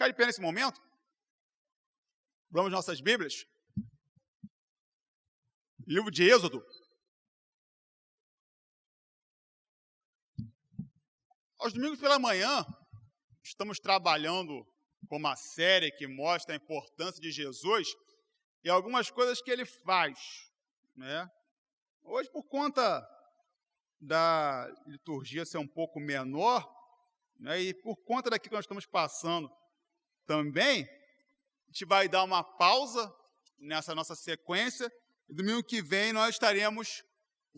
ficar de pé nesse momento. Vamos nossas Bíblias. Livro de Êxodo. Aos domingos pela manhã, estamos trabalhando com uma série que mostra a importância de Jesus e algumas coisas que ele faz, né? Hoje, por conta da liturgia ser um pouco menor, né, e por conta daquilo que nós estamos passando também, a gente vai dar uma pausa nessa nossa sequência e domingo que vem nós estaremos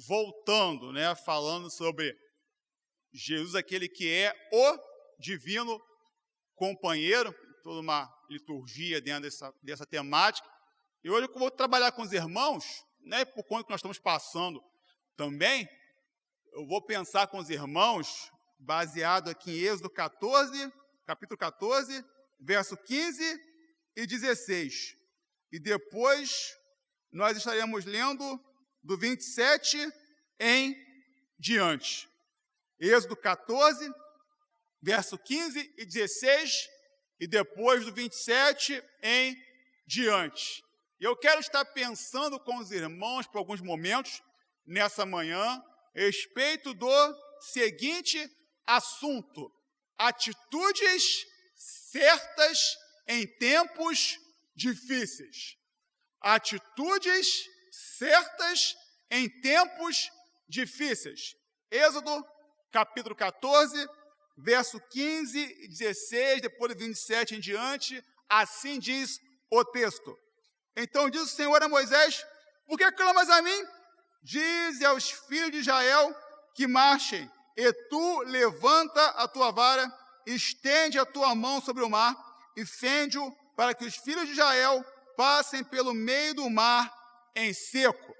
voltando, né, falando sobre Jesus, aquele que é o divino companheiro, toda uma liturgia dentro dessa temática. E hoje eu vou trabalhar com os irmãos, né, por conta que nós estamos passando também, eu vou pensar com os irmãos, baseado aqui em Êxodo 14, capítulo 14, verso 15 e 16. E depois nós estaremos lendo do 27 em diante. Êxodo 14, verso 15 e 16, e depois do 27 em diante. Eu quero estar pensando com os irmãos por alguns momentos, nessa manhã, a respeito do seguinte assunto: atitudes certas em tempos difíceis. Atitudes certas em tempos difíceis. Êxodo, capítulo 14, verso 15 e 16, depois do 27 em diante, assim diz o texto. Então diz o Senhor a Moisés: por que clamas a mim? Dize aos filhos de Israel que marchem, e tu levanta a tua vara, estende a tua mão sobre o mar, e fende-o para que os filhos de Israel passem pelo meio do mar em seco.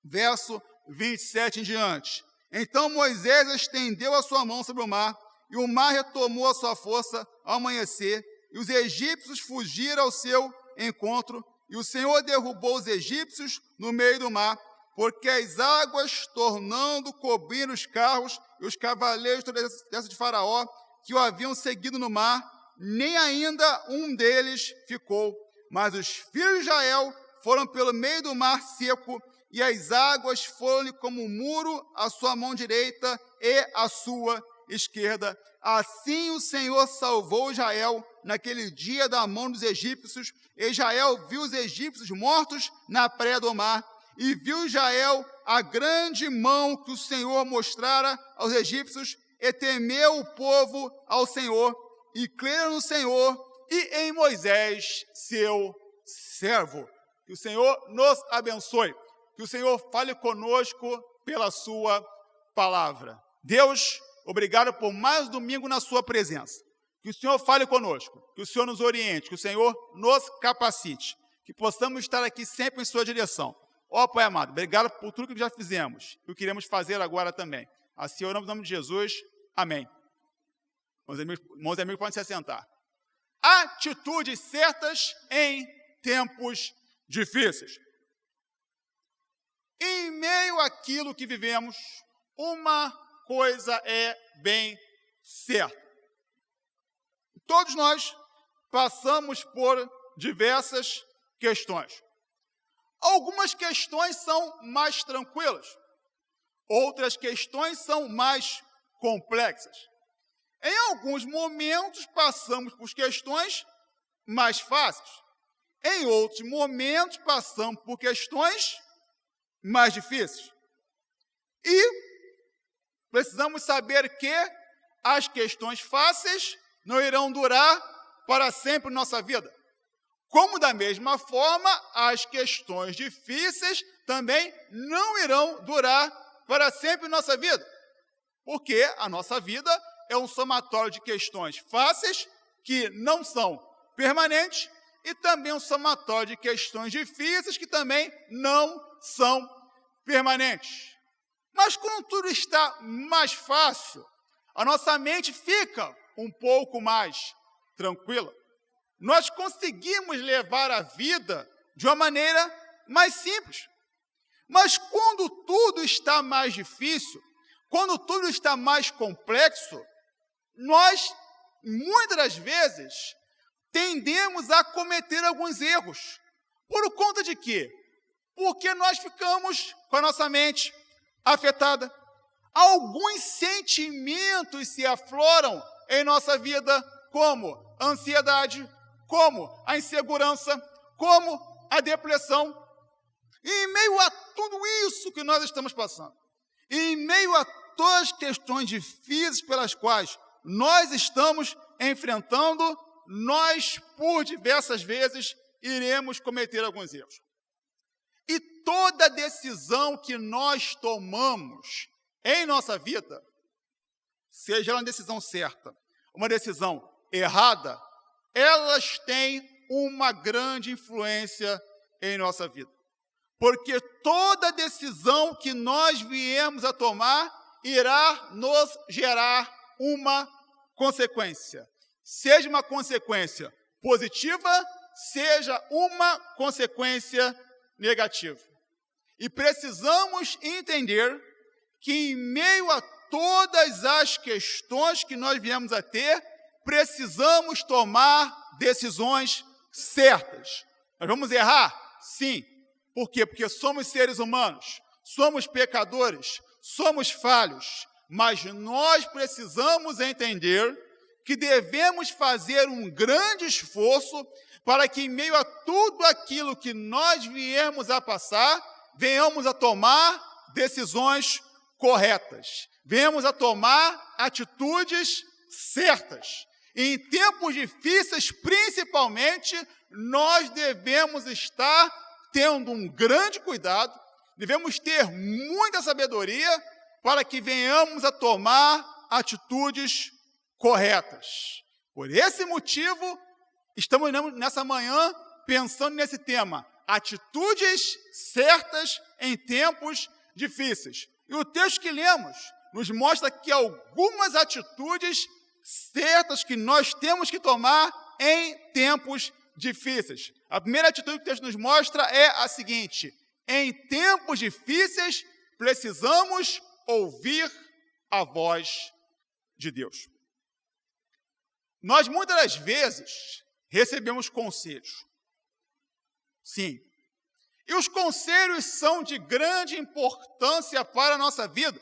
Verso 27 em diante. Então Moisés estendeu a sua mão sobre o mar, e o mar retomou a sua força ao amanhecer, e os egípcios fugiram ao seu encontro, e o Senhor derrubou os egípcios no meio do mar, porque as águas, tornando cobrir os carros e os cavaleiros do exército de Faraó, que o haviam seguido no mar, nem ainda um deles ficou. Mas os filhos de Israel foram pelo meio do mar seco, e as águas foram-lhe como um muro à sua mão direita e à sua esquerda. Assim o Senhor salvou Israel naquele dia da mão dos egípcios. Israel viu os egípcios mortos na praia do mar, e viu Israel a grande mão que o Senhor mostrara aos egípcios, e temeu o povo ao Senhor, e creram no Senhor e em Moisés, seu servo. Que o Senhor nos abençoe, que o Senhor fale conosco pela sua palavra. Deus, obrigado por mais um domingo na sua presença. Que o Senhor fale conosco, que o Senhor nos oriente, que o Senhor nos capacite, que possamos estar aqui sempre em sua direção. Ó Pai amado, obrigado por tudo que já fizemos e o que iremos fazer agora também. Assim oramos no nome de Jesus. Amém. Meus amigos podem se assentar. Atitudes certas em tempos difíceis. Em meio àquilo que vivemos, uma coisa é bem certa. Todos nós passamos por diversas questões. Algumas questões são mais tranquilas, outras questões são mais complexas. Em alguns momentos passamos por questões mais fáceis. Em outros momentos passamos por questões mais difíceis. E precisamos saber que as questões fáceis não irão durar para sempre em nossa vida. Como, da mesma forma, as questões difíceis também não irão durar para sempre em nossa vida. Porque a nossa vida é um somatório de questões fáceis, que não são permanentes, e também um somatório de questões difíceis, que também não são permanentes. Mas quando tudo está mais fácil, a nossa mente fica um pouco mais tranquila. Nós conseguimos levar a vida de uma maneira mais simples. Mas quando tudo está mais difícil, quando tudo está mais complexo, nós muitas das vezes, tendemos a cometer alguns erros. Por conta de quê? Porque nós ficamos com a nossa mente afetada. Alguns sentimentos se afloram em nossa vida, como a ansiedade, como a insegurança, como a depressão. E em meio a tudo isso que nós estamos passando, e em meio a todas as questões difíceis pelas quais nós estamos enfrentando, nós, por diversas vezes, iremos cometer alguns erros. E toda decisão que nós tomamos em nossa vida, seja ela uma decisão certa, uma decisão errada, elas têm uma grande influência em nossa vida. Porque toda decisão que nós viemos a tomar irá nos gerar uma consequência. Seja uma consequência positiva, seja uma consequência negativa. E precisamos entender que em meio a todas as questões que nós viemos a ter, precisamos tomar decisões certas. Nós vamos errar? Sim. Por quê? Porque somos seres humanos, somos pecadores, somos falhos, mas nós precisamos entender que devemos fazer um grande esforço para que, em meio a tudo aquilo que nós viemos a passar, venhamos a tomar decisões corretas, venhamos a tomar atitudes certas. E em tempos difíceis, principalmente, nós devemos estar tendo um grande cuidado, devemos ter muita sabedoria para que venhamos a tomar atitudes corretas. Por esse motivo, estamos nessa manhã pensando nesse tema, atitudes certas em tempos difíceis. E o texto que lemos nos mostra que algumas atitudes certas que nós temos que tomar em tempos difíceis. A primeira atitude que o texto nos mostra é a seguinte: em tempos difíceis, precisamos ouvir a voz de Deus. Nós, muitas das vezes, recebemos conselhos. Sim. E os conselhos são de grande importância para a nossa vida,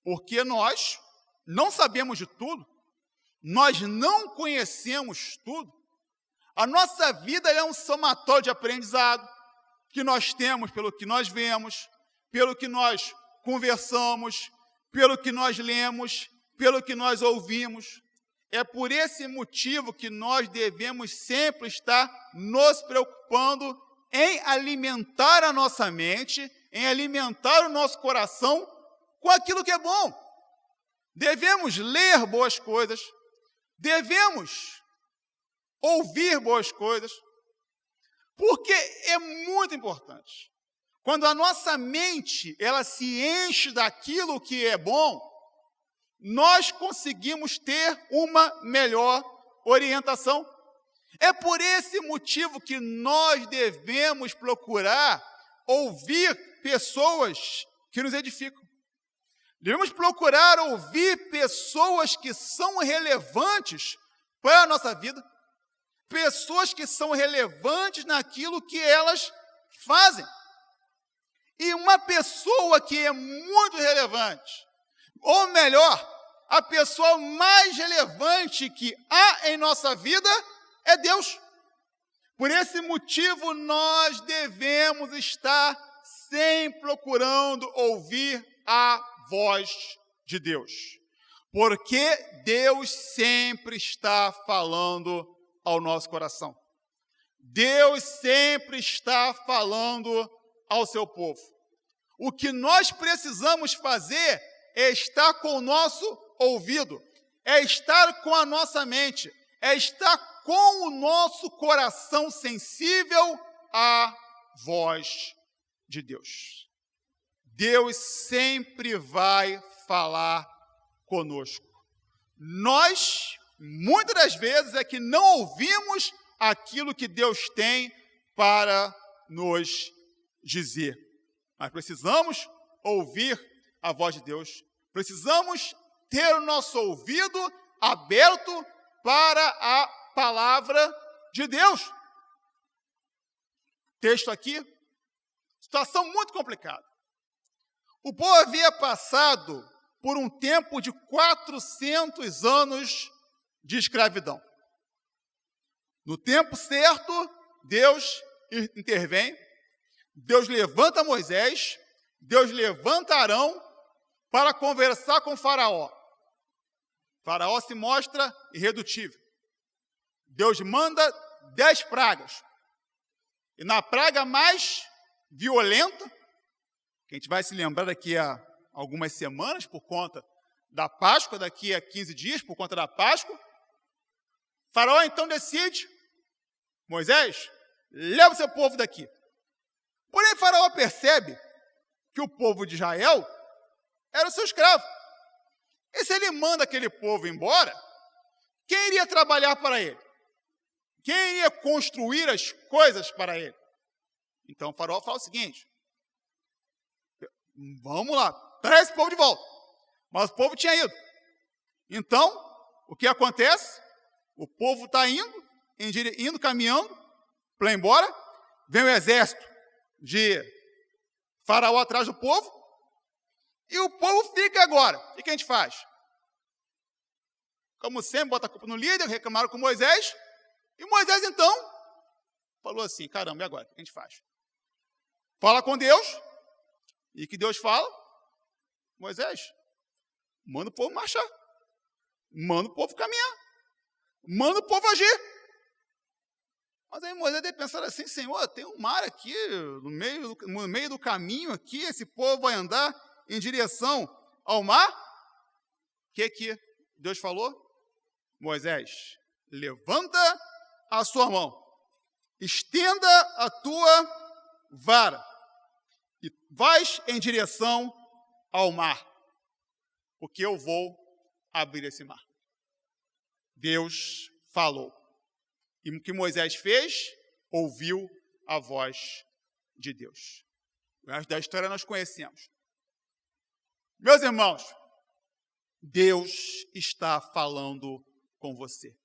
porque nós não sabemos de tudo, nós não conhecemos tudo. A nossa vida é um somatório de aprendizado que nós temos pelo que nós vemos, pelo que nós conversamos, pelo que nós lemos, pelo que nós ouvimos. É por esse motivo que nós devemos sempre estar nos preocupando em alimentar a nossa mente, em alimentar o nosso coração com aquilo que é bom. Devemos ler boas coisas, devemos ouvir boas coisas, porque é muito importante. Quando a nossa mente ela se enche daquilo que é bom, nós conseguimos ter uma melhor orientação. É por esse motivo que nós devemos procurar ouvir pessoas que nos edificam. Devemos procurar ouvir pessoas que são relevantes para a nossa vida, pessoas que são relevantes naquilo que elas fazem. E uma pessoa que é muito relevante, ou melhor, a pessoa mais relevante que há em nossa vida é Deus. Por esse motivo, nós devemos estar sempre procurando ouvir a voz de Deus. Porque Deus sempre está falando ao nosso coração. Deus sempre está falando ao seu povo. O que nós precisamos fazer é estar com o nosso ouvido, é estar com a nossa mente, é estar com o nosso coração sensível à voz de Deus. Deus sempre vai falar conosco. Nós, muitas das vezes, é que não ouvimos aquilo que Deus tem para nos dizer. Mas precisamos ouvir a voz de Deus. Precisamos ter o nosso ouvido aberto para a palavra de Deus. Texto aqui, situação muito complicada. O povo havia passado por um tempo de 400 anos de escravidão. No tempo certo, Deus intervém, Deus levanta Moisés, Deus levanta Arão para conversar com Faraó. Faraó se mostra irredutível. Deus manda 10 pragas. E na praga mais violenta, que a gente vai se lembrar daqui a algumas semanas, por conta da Páscoa, daqui a 15 dias, por conta da Páscoa, Faraó então decide: Moisés, leva o seu povo daqui. Porém, Faraó percebe que o povo de Israel era o seu escravo. E se ele manda aquele povo embora, quem iria trabalhar para ele? Quem iria construir as coisas para ele? Então, o Faraó fala o seguinte: vamos lá, traz esse povo de volta. Mas o povo tinha ido. Então, o que acontece? O povo está indo, caminhando para ir embora. Vem o exército de Faraó atrás do povo. E o povo fica agora. O que a gente faz? Como sempre, bota a culpa no líder, reclamaram com Moisés. E Moisés, então, falou assim: caramba, e agora? O que a gente faz? Fala com Deus. E que Deus fala: Moisés, manda o povo marchar. Manda o povo caminhar. Manda o povo agir. Mas aí Moisés deve pensar assim: Senhor, tem um mar aqui, no meio do caminho aqui, esse povo vai andar em direção ao mar. O que Deus falou? Moisés, levanta a sua mão, estenda a tua vara e vais em direção ao mar, porque eu vou abrir esse mar. Deus falou. E o que Moisés fez? Ouviu a voz de Deus. O resto da história nós conhecemos. Meus irmãos, Deus está falando com você.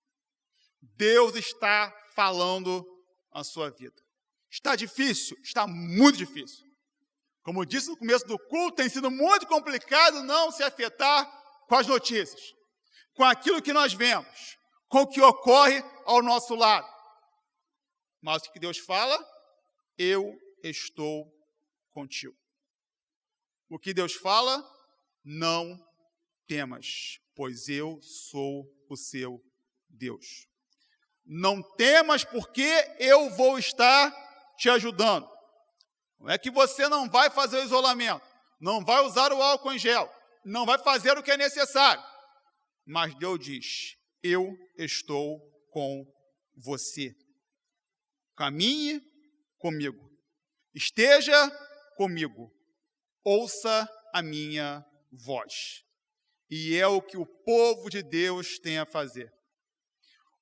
Deus está falando a sua vida. Está difícil? Está muito difícil. Como disse no começo do culto, tem sido muito complicado não se afetar com as notícias, com aquilo que nós vemos, com o que ocorre ao nosso lado. Mas o que Deus fala? Eu estou contigo. O que Deus fala? Não temas, pois eu sou o seu Deus. Não temas, porque eu vou estar te ajudando. Não é que você não vai fazer o isolamento, não vai usar o álcool em gel, não vai fazer o que é necessário. Mas Deus diz: eu estou com você. Caminhe comigo. Esteja comigo. Ouça a minha voz. E é o que o povo de Deus tem a fazer.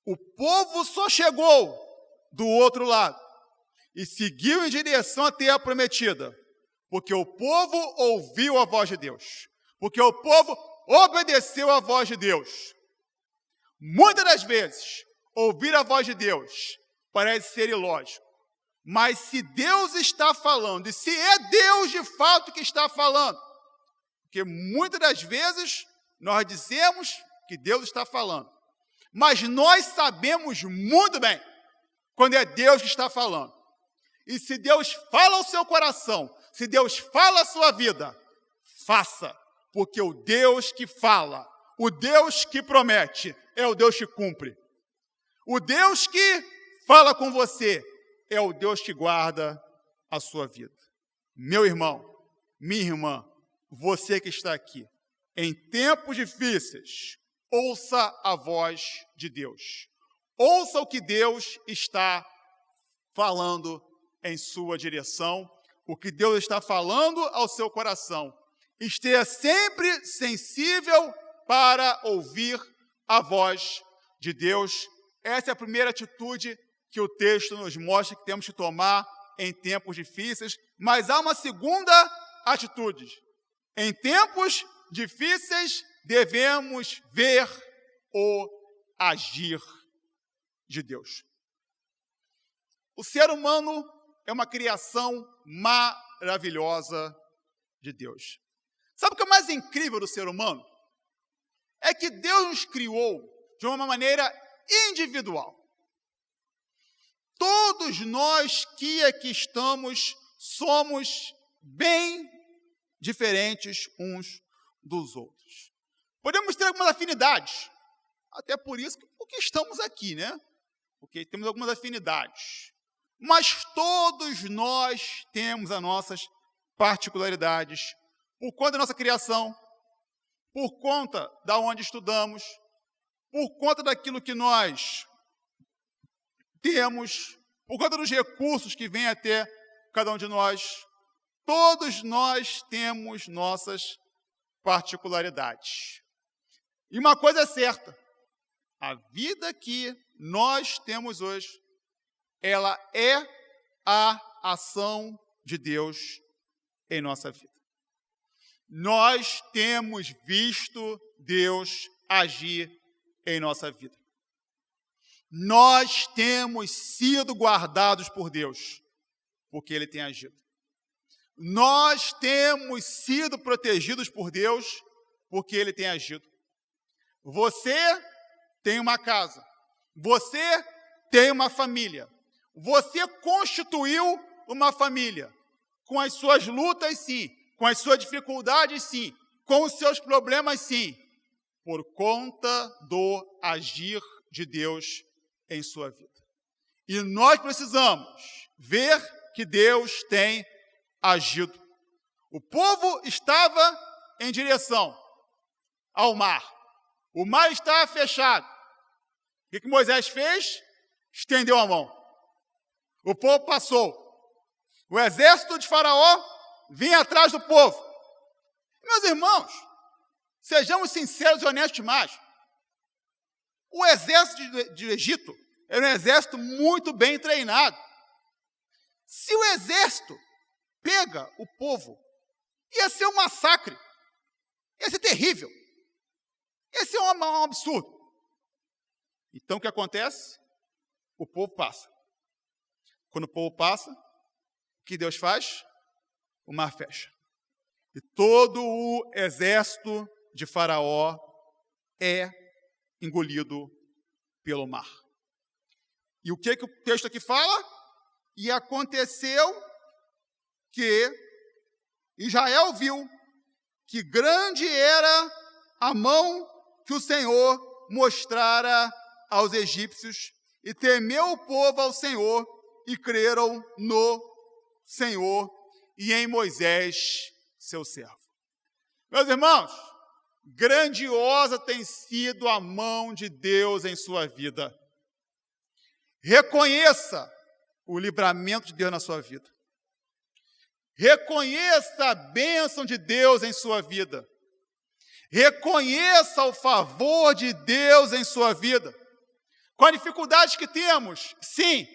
O povo só chegou do outro lado e seguiu em direção à terra prometida, porque o povo ouviu a voz de Deus, porque o povo obedeceu à voz de Deus. Muitas das vezes, ouvir a voz de Deus parece ser ilógico, mas se Deus está falando, e se é Deus de fato que está falando, porque muitas das vezes nós dizemos que Deus está falando, mas nós sabemos muito bem quando é Deus que está falando. E se Deus fala ao seu coração, se Deus fala à sua vida, faça, porque o Deus que fala, o Deus que promete, é o Deus que cumpre. O Deus que fala com você é o Deus que guarda a sua vida. Meu irmão, minha irmã, você que está aqui, em tempos difíceis, ouça a voz de Deus. Ouça o que Deus está falando em sua direção, o que Deus está falando ao seu coração. Esteja sempre sensível para ouvir a voz de Deus. Essa é a primeira atitude que o texto nos mostra que temos que tomar em tempos difíceis. Mas há uma segunda atitude. Em tempos difíceis, devemos ver o agir de Deus. O ser humano é uma criação maravilhosa de Deus. Sabe o que é mais incrível do ser humano? É que Deus nos criou de uma maneira individual. Todos nós que aqui estamos somos bem diferentes uns dos outros. Podemos ter algumas afinidades, até por isso porque estamos aqui, né? Porque temos algumas afinidades. Mas todos nós temos as nossas particularidades, por conta da nossa criação, por conta da onde estudamos, por conta daquilo que nós temos, por conta dos recursos que vêm até cada um de nós. Todos nós temos nossas particularidades. E uma coisa é certa, a vida que nós temos hoje, ela é a ação de Deus em nossa vida. Nós temos visto Deus agir em nossa vida. Nós temos sido guardados por Deus, porque Ele tem agido. Nós temos sido protegidos por Deus, porque Ele tem agido. Você tem uma casa, você tem uma família, você constituiu uma família, com as suas lutas, sim, com as suas dificuldades, sim, com os seus problemas, sim, por conta do agir de Deus em sua vida. E nós precisamos ver que Deus tem agido. O povo estava em direção ao mar. O mar estava fechado. O que Moisés fez? Estendeu a mão. O povo passou. O exército de Faraó vinha atrás do povo. Meus irmãos, sejamos sinceros e honestos demais. O exército do Egito era um exército muito bem treinado. Se o exército pega o povo, ia ser um massacre. Ia ser terrível. Ia ser um absurdo. Então, o que acontece? O povo passa. Quando o povo passa, o que Deus faz? O mar fecha. E todo o exército de Faraó é engolido pelo mar. E o que o texto aqui fala? E aconteceu que Israel viu que grande era a mão que o Senhor mostrara aos egípcios, e temeu o povo ao Senhor, e creram no Senhor e em Moisés, seu servo. Meus irmãos, grandiosa tem sido a mão de Deus em sua vida. Reconheça o livramento de Deus na sua vida. Reconheça a bênção de Deus em sua vida. Reconheça o favor de Deus em sua vida. Com as dificuldades que temos, sim.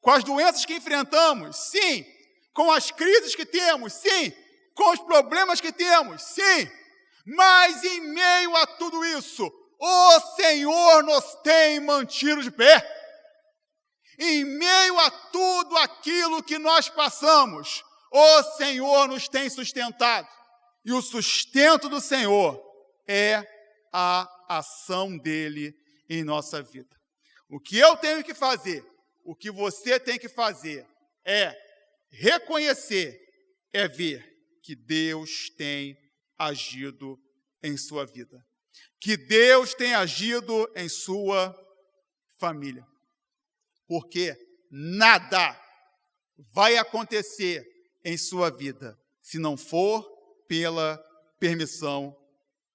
Com as doenças que enfrentamos, sim. Com as crises que temos, sim. Com os problemas que temos, sim. Mas em meio a tudo isso, o Senhor nos tem mantido de pé. Em meio a tudo aquilo que nós passamos, o Senhor nos tem sustentado. E o sustento do Senhor é a ação dele em nossa vida. O que eu tenho que fazer, o que você tem que fazer é reconhecer, é ver que Deus tem agido em sua vida. Que Deus tem agido em sua família. Porque nada vai acontecer em sua vida se não for pela permissão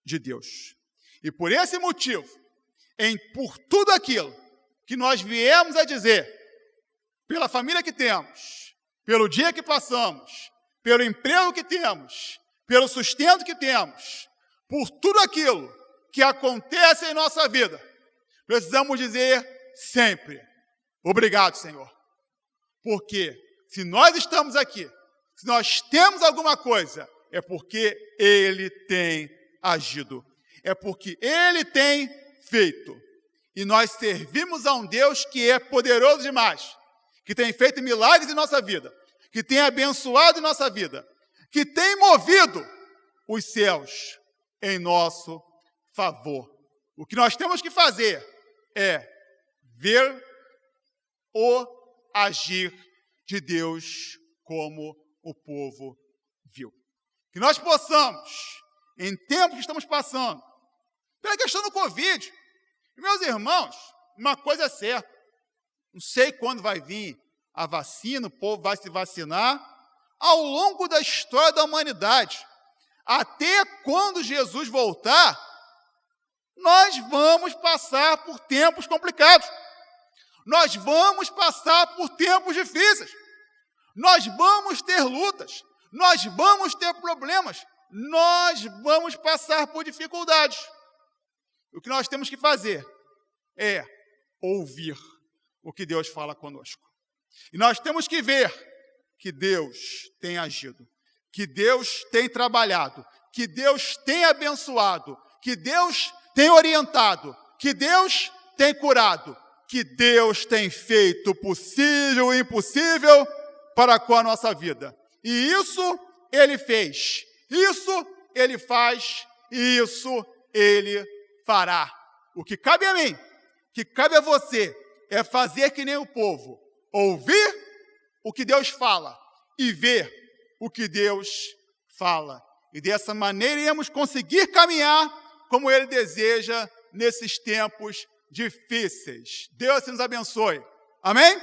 de Deus. E por esse motivo, por tudo aquilo que nós viemos a dizer, pela família que temos, pelo dia que passamos, pelo emprego que temos, pelo sustento que temos, por tudo aquilo que acontece em nossa vida, precisamos dizer sempre: obrigado, Senhor. Porque se nós estamos aqui, se nós temos alguma coisa, é porque Ele tem agido. É porque Ele tem feito. E nós servimos a um Deus que é poderoso demais, que tem feito milagres em nossa vida, que tem abençoado em nossa vida, que tem movido os céus em nosso favor. O que nós temos que fazer é ver o agir de Deus como o povo viu. Que nós possamos, em tempos que estamos passando, pela questão do Covid, meus irmãos, uma coisa é certa, não sei quando vai vir a vacina, o povo vai se vacinar, ao longo da história da humanidade, até quando Jesus voltar, nós vamos passar por tempos complicados, nós vamos passar por tempos difíceis, nós vamos ter lutas, nós vamos ter problemas, nós vamos passar por dificuldades. O que nós temos que fazer é ouvir o que Deus fala conosco. E nós temos que ver que Deus tem agido, que Deus tem trabalhado, que Deus tem abençoado, que Deus tem orientado, que Deus tem curado, que Deus tem feito o possível e o impossível para com a nossa vida. E isso Ele fez, isso Ele faz e isso Ele fará. O que cabe a mim, o que cabe a você, é fazer que nem o povo, ouvir o que Deus fala e ver o que Deus fala. E dessa maneira iremos conseguir caminhar como Ele deseja nesses tempos difíceis. Deus nos abençoe. Amém?